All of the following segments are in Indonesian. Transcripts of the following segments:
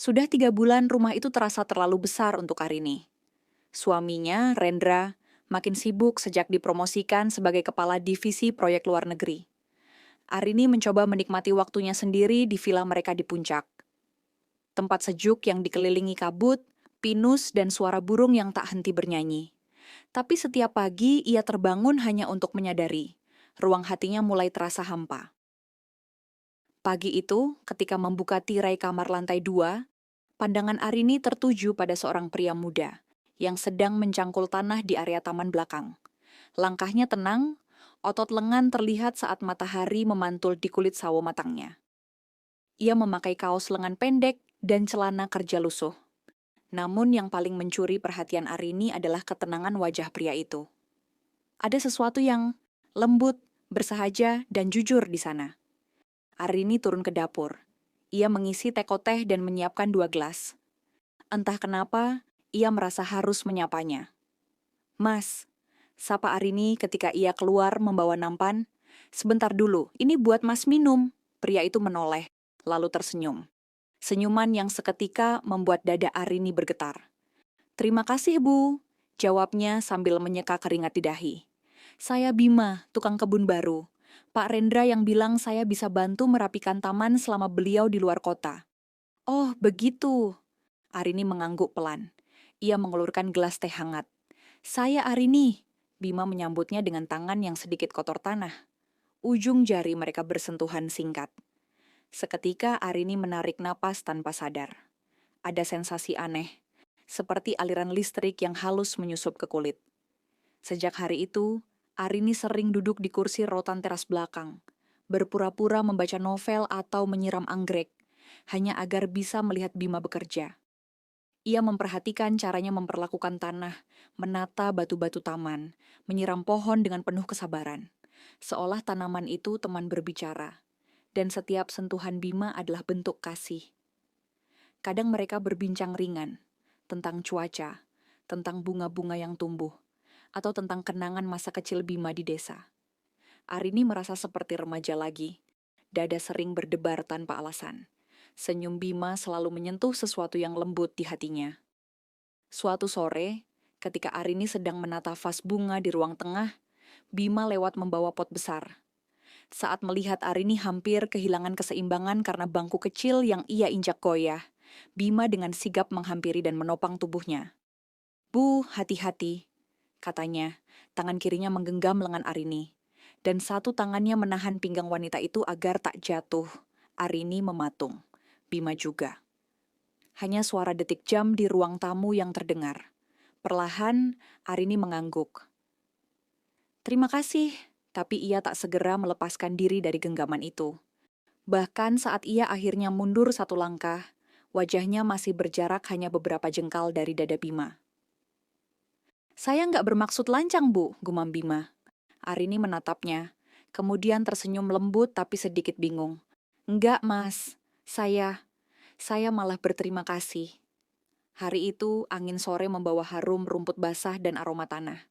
Sudah 3 bulan rumah itu terasa terlalu besar untuk Arini. Suaminya, Rendra, makin sibuk sejak dipromosikan sebagai kepala divisi proyek luar negeri. Arini mencoba menikmati waktunya sendiri di villa mereka di puncak. Tempat sejuk yang dikelilingi kabut, pinus, dan suara burung yang tak henti bernyanyi. Tapi setiap pagi ia terbangun hanya untuk menyadari, ruang hatinya mulai terasa hampa. Pagi itu, ketika membuka tirai kamar lantai 2, pandangan Arini tertuju pada seorang pria muda yang sedang mencangkul tanah di area taman belakang. Langkahnya tenang, otot lengan terlihat saat matahari memantul di kulit sawo matangnya. Ia memakai kaos lengan pendek dan celana kerja lusuh. Namun yang paling mencuri perhatian Arini adalah ketenangan wajah pria itu. Ada sesuatu yang lembut, bersahaja, dan jujur di sana. Arini turun ke dapur. Ia mengisi teko teh dan menyiapkan 2 gelas. Entah kenapa, ia merasa harus menyapanya. "Mas," sapa Arini ketika ia keluar membawa nampan. "Sebentar dulu, ini buat Mas minum." Pria itu menoleh, lalu tersenyum. Senyuman yang seketika membuat dada Arini bergetar. "Terima kasih, Bu," jawabnya sambil menyeka keringat di dahi. "Saya Bima, tukang kebun baru. Pak Rendra yang bilang saya bisa bantu merapikan taman selama beliau di luar kota." "Oh, begitu." Arini mengangguk pelan. Ia mengulurkan gelas teh hangat. "Saya Arini." Bima menyambutnya dengan tangan yang sedikit kotor tanah. Ujung jari mereka bersentuhan singkat. Seketika Arini menarik napas tanpa sadar. Ada sensasi aneh, seperti aliran listrik yang halus menyusup ke kulit. Sejak hari itu, Arini sering duduk di kursi rotan teras belakang, berpura-pura membaca novel atau menyiram anggrek, hanya agar bisa melihat Bima bekerja. Ia memperhatikan caranya memperlakukan tanah, menata batu-batu taman, menyiram pohon dengan penuh kesabaran. Seolah tanaman itu teman berbicara, dan setiap sentuhan Bima adalah bentuk kasih. Kadang mereka berbincang ringan, tentang cuaca, tentang bunga-bunga yang tumbuh, atau tentang kenangan masa kecil Bima di desa. Arini merasa seperti remaja lagi. Dada sering berdebar tanpa alasan. Senyum Bima selalu menyentuh sesuatu yang lembut di hatinya. Suatu sore, ketika Arini sedang menata vas bunga di ruang tengah, Bima lewat membawa pot besar. Saat melihat Arini hampir kehilangan keseimbangan karena bangku kecil yang ia injak goyah, Bima dengan sigap menghampiri dan menopang tubuhnya. "Bu, hati-hati," katanya. Tangan kirinya menggenggam lengan Arini, dan satu tangannya menahan pinggang wanita itu agar tak jatuh. Arini mematung. Bima juga. Hanya suara detik jam di ruang tamu yang terdengar. Perlahan, Arini mengangguk. "Terima kasih," tapi ia tak segera melepaskan diri dari genggaman itu. Bahkan saat ia akhirnya mundur satu langkah, wajahnya masih berjarak hanya beberapa jengkal dari dada Bima. "Saya nggak bermaksud lancang, Bu," gumam Bima. Arini menatapnya, kemudian tersenyum lembut tapi sedikit bingung. "Enggak, Mas. Saya malah berterima kasih." Hari itu, angin sore membawa harum rumput basah dan aroma tanah.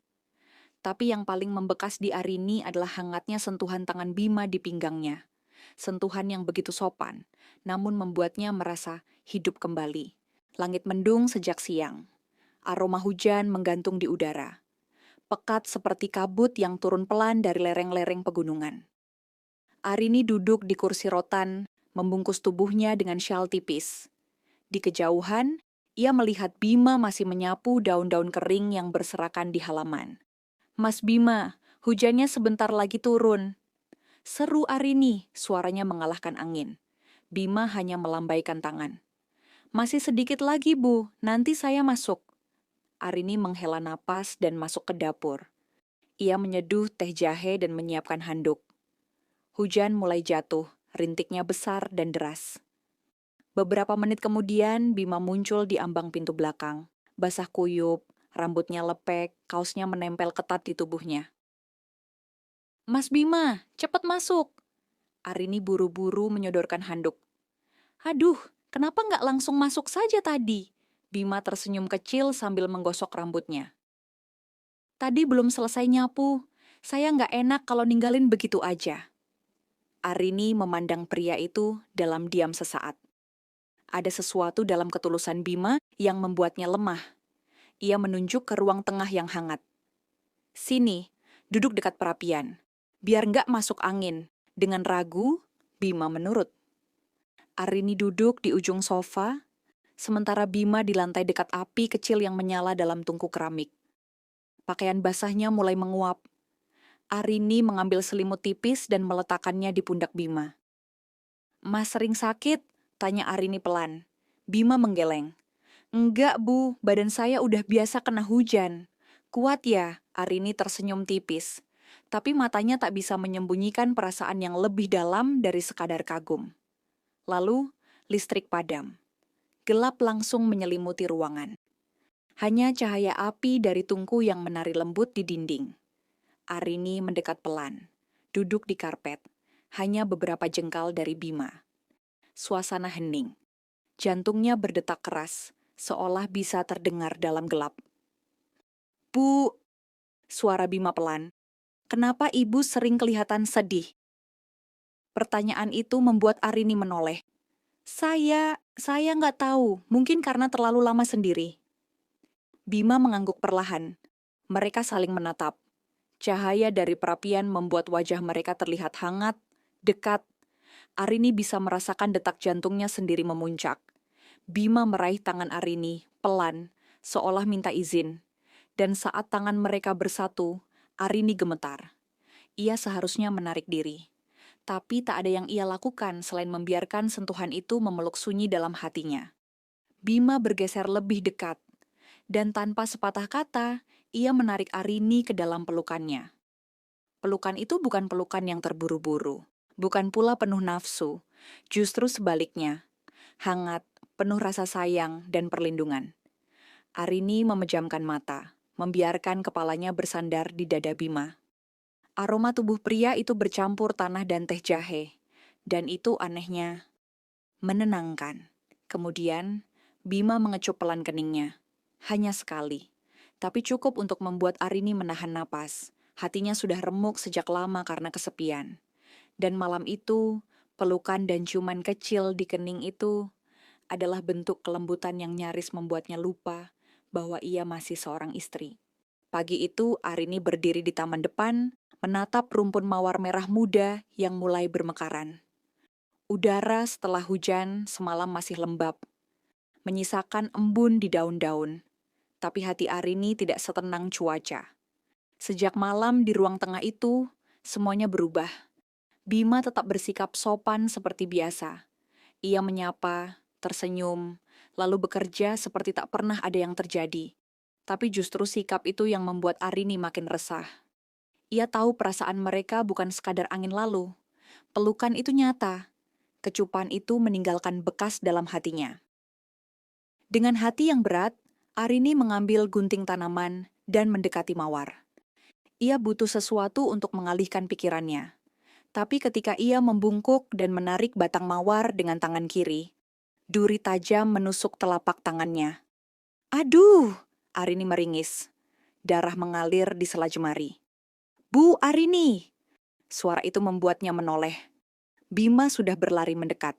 Tapi yang paling membekas di Arini adalah hangatnya sentuhan tangan Bima di pinggangnya. Sentuhan yang begitu sopan, namun membuatnya merasa hidup kembali. Langit mendung sejak siang. Aroma hujan menggantung di udara. Pekat seperti kabut yang turun pelan dari lereng-lereng pegunungan. Arini duduk di kursi rotan, membungkus tubuhnya dengan syal tipis. Di kejauhan, ia melihat Bima masih menyapu daun-daun kering yang berserakan di halaman. "Mas Bima, hujannya sebentar lagi turun." Seru Arini, suaranya mengalahkan angin. Bima hanya melambaikan tangan. "Masih sedikit lagi, Bu, nanti saya masuk." Arini menghela napas dan masuk ke dapur. Ia menyeduh teh jahe dan menyiapkan handuk. Hujan mulai jatuh, rintiknya besar dan deras. Beberapa menit kemudian, Bima muncul di ambang pintu belakang. Basah kuyup, rambutnya lepek, kaosnya menempel ketat di tubuhnya. "Mas Bima, cepat masuk!" Arini buru-buru menyodorkan handuk. "Aduh, kenapa nggak langsung masuk saja tadi?" Bima tersenyum kecil sambil menggosok rambutnya. "Tadi belum selesai nyapu. Saya nggak enak kalau ninggalin begitu aja." Arini memandang pria itu dalam diam sesaat. Ada sesuatu dalam ketulusan Bima yang membuatnya lemah. Ia menunjuk ke ruang tengah yang hangat. Sini, duduk dekat perapian. Biar nggak masuk angin. Dengan ragu, Bima menurut. Arini duduk di ujung sofa, sementara Bima di lantai dekat api kecil yang menyala dalam tungku keramik. Pakaian basahnya mulai menguap. Arini mengambil selimut tipis dan meletakkannya di pundak Bima. "Mas sering sakit?" tanya Arini pelan. Bima menggeleng. "Enggak, Bu. Badan saya udah biasa kena hujan." "Kuat ya?" Arini tersenyum tipis. Tapi matanya tak bisa menyembunyikan perasaan yang lebih dalam dari sekadar kagum. Lalu, listrik padam. Gelap langsung menyelimuti ruangan. Hanya cahaya api dari tungku yang menari lembut di dinding. Arini mendekat pelan, duduk di karpet, hanya beberapa jengkal dari Bima. Suasana hening. Jantungnya berdetak keras, seolah bisa terdengar dalam gelap. "Bu," suara Bima pelan, "kenapa ibu sering kelihatan sedih?" Pertanyaan itu membuat Arini menoleh. Saya nggak tahu, mungkin karena terlalu lama sendiri." Bima mengangguk perlahan. Mereka saling menatap. Cahaya dari perapian membuat wajah mereka terlihat hangat, dekat. Arini bisa merasakan detak jantungnya sendiri memuncak. Bima meraih tangan Arini, pelan, seolah minta izin. Dan saat tangan mereka bersatu, Arini gemetar. Ia seharusnya menarik diri. Tapi tak ada yang ia lakukan selain membiarkan sentuhan itu memeluk sunyi dalam hatinya. Bima bergeser lebih dekat. Dan tanpa sepatah kata, ia menarik Arini ke dalam pelukannya. Pelukan itu bukan pelukan yang terburu-buru, bukan pula penuh nafsu, justru sebaliknya, hangat, penuh rasa sayang dan perlindungan. Arini memejamkan mata, membiarkan kepalanya bersandar di dada Bima. Aroma tubuh pria itu bercampur tanah dan teh jahe, dan itu anehnya menenangkan. Kemudian, Bima mengecup pelan keningnya. Hanya sekali, tapi cukup untuk membuat Arini menahan napas. Hatinya sudah remuk sejak lama karena kesepian. Dan malam itu, pelukan dan ciuman kecil di kening itu adalah bentuk kelembutan yang nyaris membuatnya lupa bahwa ia masih seorang istri. Pagi itu, Arini berdiri di taman depan, menatap rumpun mawar merah muda yang mulai bermekaran. Udara setelah hujan semalam masih lembab, menyisakan embun di daun-daun. Tapi hati Arini tidak setenang cuaca. Sejak malam di ruang tengah itu, semuanya berubah. Bima tetap bersikap sopan seperti biasa. Ia menyapa, tersenyum, lalu bekerja seperti tak pernah ada yang terjadi. Tapi justru sikap itu yang membuat Arini makin resah. Ia tahu perasaan mereka bukan sekadar angin lalu. Pelukan itu nyata. Kecupan itu meninggalkan bekas dalam hatinya. Dengan hati yang berat, Arini mengambil gunting tanaman dan mendekati mawar. Ia butuh sesuatu untuk mengalihkan pikirannya. Tapi ketika ia membungkuk dan menarik batang mawar dengan tangan kiri, duri tajam menusuk telapak tangannya. "Aduh!" Arini meringis. Darah mengalir di sela jemari. "Bu Arini!" Suara itu membuatnya menoleh. Bima sudah berlari mendekat.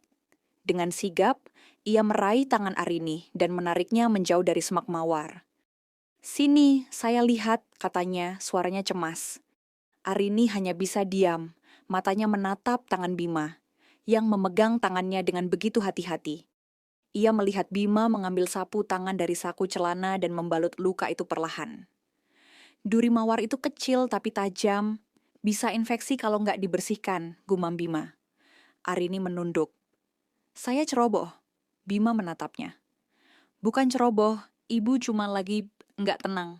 Dengan sigap, ia meraih tangan Arini dan menariknya menjauh dari semak mawar. "Sini, saya lihat," katanya, suaranya cemas. Arini hanya bisa diam, matanya menatap tangan Bima, yang memegang tangannya dengan begitu hati-hati. Ia melihat Bima mengambil sapu tangan dari saku celana dan membalut luka itu perlahan. Duri mawar itu kecil tapi tajam, bisa infeksi kalau nggak dibersihkan, gumam Bima. Arini menunduk. "Saya ceroboh." Bima menatapnya. "Bukan ceroboh, ibu cuma lagi nggak tenang."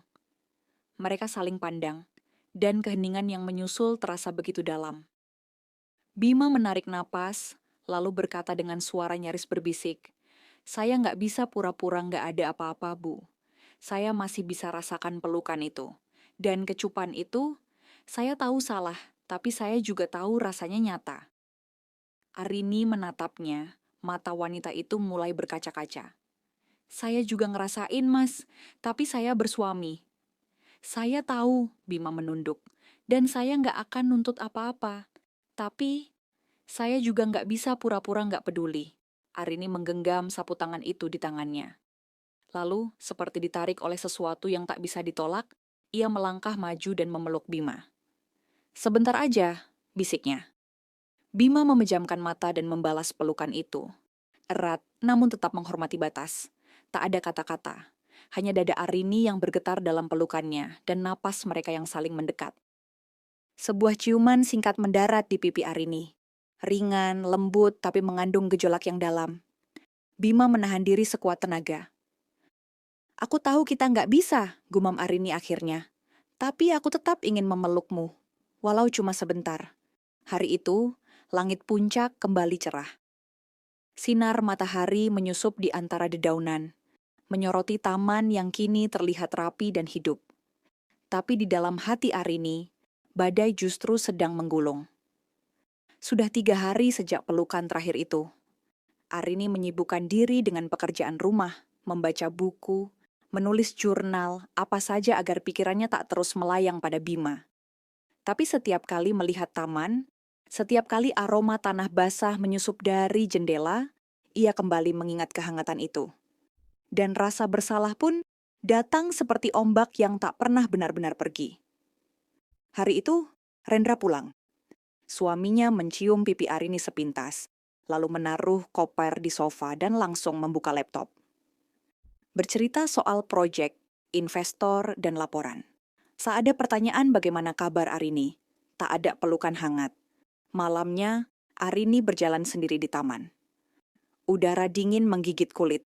Mereka saling pandang, dan keheningan yang menyusul terasa begitu dalam. Bima menarik napas, lalu berkata dengan suara nyaris berbisik, "Saya nggak bisa pura-pura nggak ada apa-apa, Bu. Saya masih bisa rasakan pelukan itu. Dan kecupan itu, saya tahu salah, tapi saya juga tahu rasanya nyata." Arini menatapnya, mata wanita itu mulai berkaca-kaca. "Saya juga ngerasain, Mas, tapi saya bersuami." "Saya tahu," Bima menunduk, "dan saya nggak akan nuntut apa-apa. Tapi, saya juga nggak bisa pura-pura nggak peduli." Arini menggenggam sapu tangan itu di tangannya. Lalu, seperti ditarik oleh sesuatu yang tak bisa ditolak, ia melangkah maju dan memeluk Bima. "Sebentar aja," bisiknya. Bima memejamkan mata dan membalas pelukan itu. Erat, namun tetap menghormati batas. Tak ada kata-kata. Hanya dada Arini yang bergetar dalam pelukannya dan napas mereka yang saling mendekat. Sebuah ciuman singkat mendarat di pipi Arini. Ringan, lembut, tapi mengandung gejolak yang dalam. Bima menahan diri sekuat tenaga. "Aku tahu kita nggak bisa," gumam Arini akhirnya. "Tapi aku tetap ingin memelukmu, walau cuma sebentar." Hari itu, langit puncak kembali cerah. Sinar matahari menyusup di antara dedaunan, menyoroti taman yang kini terlihat rapi dan hidup. Tapi di dalam hati Arini, badai justru sedang menggulung. Sudah 3 hari sejak pelukan terakhir itu. Arini menyibukkan diri dengan pekerjaan rumah, membaca buku, menulis jurnal, apa saja agar pikirannya tak terus melayang pada Bima. Tapi setiap kali melihat taman, setiap kali aroma tanah basah menyusup dari jendela, ia kembali mengingat kehangatan itu. Dan rasa bersalah pun datang seperti ombak yang tak pernah benar-benar pergi. Hari itu, Rendra pulang. Suaminya mencium pipi Arini sepintas, lalu menaruh koper di sofa dan langsung membuka laptop. Bercerita soal proyek, investor, dan laporan. Saat ada pertanyaan bagaimana kabar Arini, tak ada pelukan hangat. Malamnya, Arini berjalan sendiri di taman. Udara dingin menggigit kulit.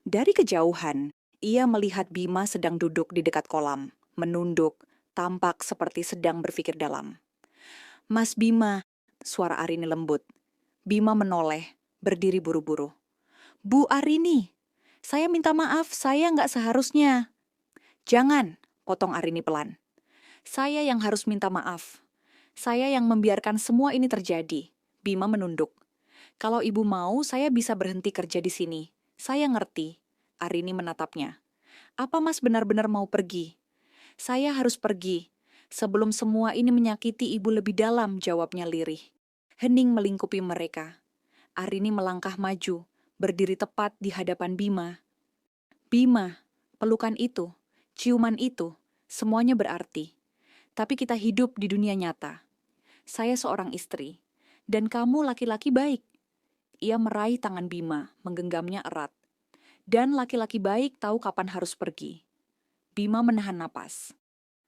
Dari kejauhan, ia melihat Bima sedang duduk di dekat kolam, menunduk, tampak seperti sedang berpikir dalam. "Mas Bima," suara Arini lembut. Bima menoleh, berdiri buru-buru. "Bu Arini, saya minta maaf, saya nggak seharusnya." "Jangan," potong Arini pelan. "Saya yang harus minta maaf. Saya yang membiarkan semua ini terjadi." Bima menunduk. "Kalau ibu mau, saya bisa berhenti kerja di sini. Saya ngerti." Arini menatapnya. "Apa mas benar-benar mau pergi?" "Saya harus pergi. Sebelum semua ini menyakiti ibu lebih dalam," jawabnya lirih. Hening melingkupi mereka. Arini melangkah maju, berdiri tepat di hadapan Bima. "Bima, pelukan itu, ciuman itu, semuanya berarti. Tapi kita hidup di dunia nyata. Saya seorang istri, dan kamu laki-laki baik." Ia meraih tangan Bima, menggenggamnya erat. "Dan laki-laki baik tahu kapan harus pergi." Bima menahan napas.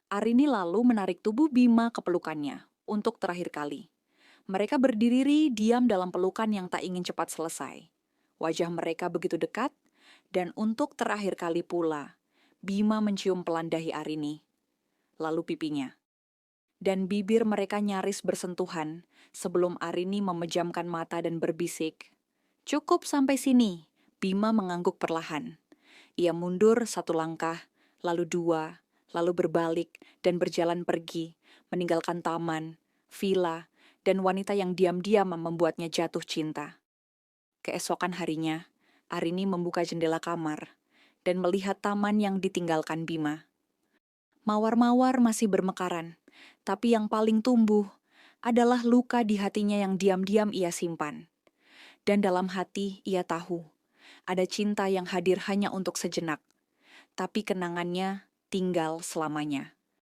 Arini lalu menarik tubuh Bima ke pelukannya, untuk terakhir kali. Mereka berdiri diam dalam pelukan yang tak ingin cepat selesai. Wajah mereka begitu dekat, dan untuk terakhir kali pula, Bima mencium pelan dahi Arini, lalu pipinya. Dan bibir mereka nyaris bersentuhan sebelum Arini memejamkan mata dan berbisik, "Cukup sampai sini." Bima mengangguk perlahan. Ia mundur 1 langkah, lalu 2, lalu berbalik dan berjalan pergi, meninggalkan taman, villa, dan wanita yang diam-diam membuatnya jatuh cinta. Keesokan harinya, Arini membuka jendela kamar dan melihat taman yang ditinggalkan Bima. Mawar-mawar masih bermekaran, tapi yang paling tumbuh adalah luka di hatinya yang diam-diam ia simpan. Dan dalam hati ia tahu, ada cinta yang hadir hanya untuk sejenak, tapi kenangannya tinggal selamanya.